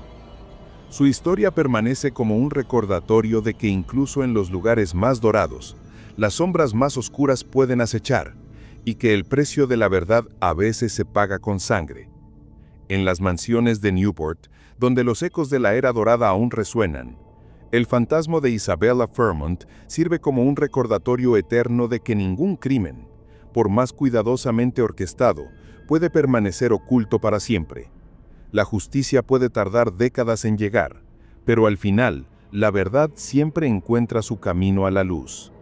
Su historia permanece como un recordatorio de que incluso en los lugares más dorados, las sombras más oscuras pueden acechar, y que el precio de la verdad a veces se paga con sangre. En las mansiones de Newport, donde los ecos de la era dorada aún resuenan, el fantasma de Isabella Fairmont sirve como un recordatorio eterno de que ningún crimen, por más cuidadosamente orquestado, puede permanecer oculto para siempre. La justicia puede tardar décadas en llegar, pero al final, la verdad siempre encuentra su camino a la luz.